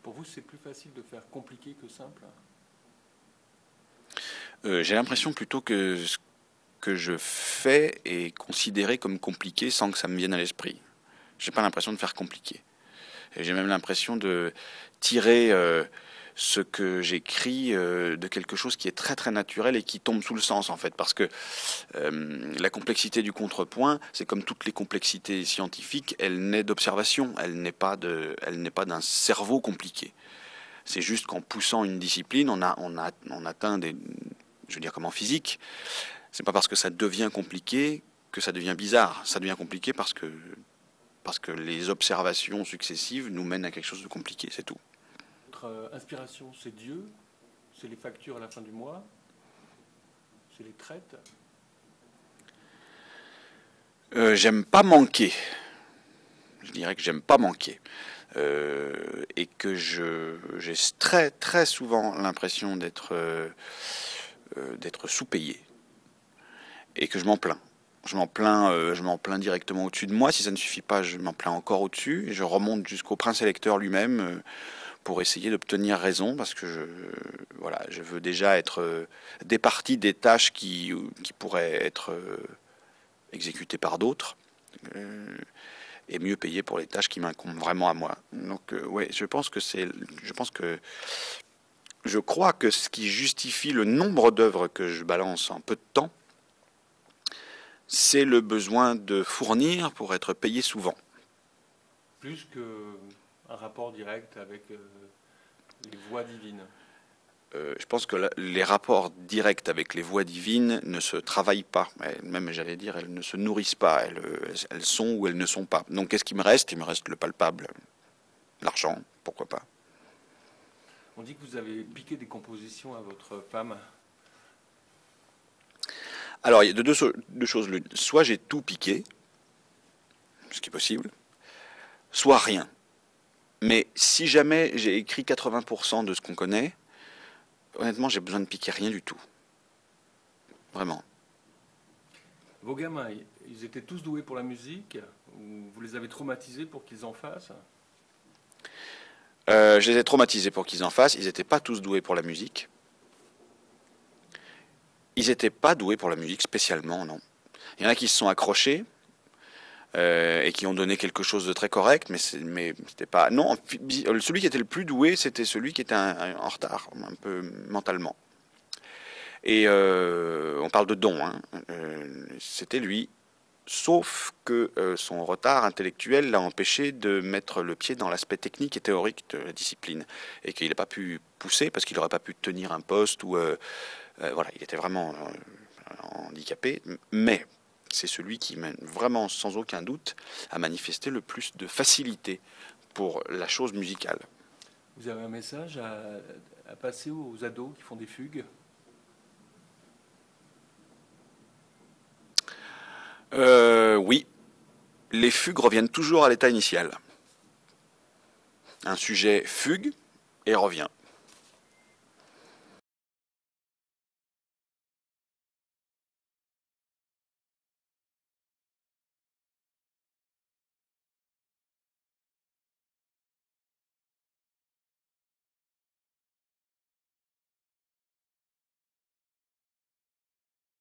Pour vous, c'est plus facile de faire compliqué que simple? J'ai l'impression plutôt que ce que je fais est considéré comme compliqué sans que ça me vienne à l'esprit. J'ai pas l'impression de faire compliqué. Et j'ai même l'impression de tirer ce que j'écris de quelque chose qui est très très naturel et qui tombe sous le sens en fait. Parce que la complexité du contrepoint, c'est comme toutes les complexités scientifiques, elle naît d'observation, elle n'est pas d'un cerveau compliqué. C'est juste qu'en poussant une discipline, on atteint des, je veux dire comme en physique, c'est pas parce que ça devient compliqué que ça devient bizarre. Ça devient compliqué parce que les observations successives nous mènent à quelque chose de compliqué, c'est tout. Votre inspiration, c'est Dieu, c'est les factures à la fin du mois, c'est les traites. J'aime pas manquer. Je dirais que j'aime pas manquer. Et que j'ai très très souvent l'impression d'être sous-payé. Et que je m'en plains. Je m'en plains directement au-dessus de moi. Si ça ne suffit pas, je m'en plains encore au-dessus. Et je remonte jusqu'au prince électeur lui-même pour essayer d'obtenir raison, parce que voilà, je veux déjà être départi des tâches qui pourraient être exécutées par d'autres. Et mieux payé pour les tâches qui m'incombent vraiment à moi. Donc ouais, je crois que ce qui justifie le nombre d'œuvres que je balance en peu de temps, c'est le besoin de fournir pour être payé souvent. Plus qu'un rapport direct avec les voies divines. Je pense que les rapports directs avec les voies divines ne se travaillent pas. Même, j'allais dire, elles ne se nourrissent pas. Elles sont ou elles ne sont pas. Donc, qu'est-ce qui me reste? Il me reste le palpable. L'argent, pourquoi pas. On dit que vous avez piqué des compositions à votre femme. Alors, il y a deux choses l'une. Soit j'ai tout piqué, ce qui est possible, soit rien. Mais si jamais j'ai écrit 80% de ce qu'on connaît, honnêtement, j'ai besoin de piquer rien du tout. Vraiment. Vos gamins, ils étaient tous doués pour la musique, ou vous les avez traumatisés pour qu'ils en fassent? Je les ai traumatisés pour qu'ils en fassent. Ils n'étaient pas tous doués pour la musique. Ils n'étaient pas doués pour la musique spécialement, non. Il y en a qui se sont accrochés et qui ont donné quelque chose de très correct, mais c'était pas. Non, celui qui était le plus doué, c'était celui qui était en retard, un peu mentalement. Et on parle de don, hein. C'était lui. Sauf que son retard intellectuel l'a empêché de mettre le pied dans l'aspect technique et théorique de la discipline. Et qu'il n'a pas pu pousser parce qu'il n'aurait pas pu tenir un poste ou. Voilà, il était vraiment handicapé. Mais c'est celui qui, vraiment, sans aucun doute, a manifesté le plus de facilité pour la chose musicale. Vous avez un message à passer aux ados qui font des fugues? Oui, les fugues reviennent toujours à l'état initial. Un sujet fugue et revient.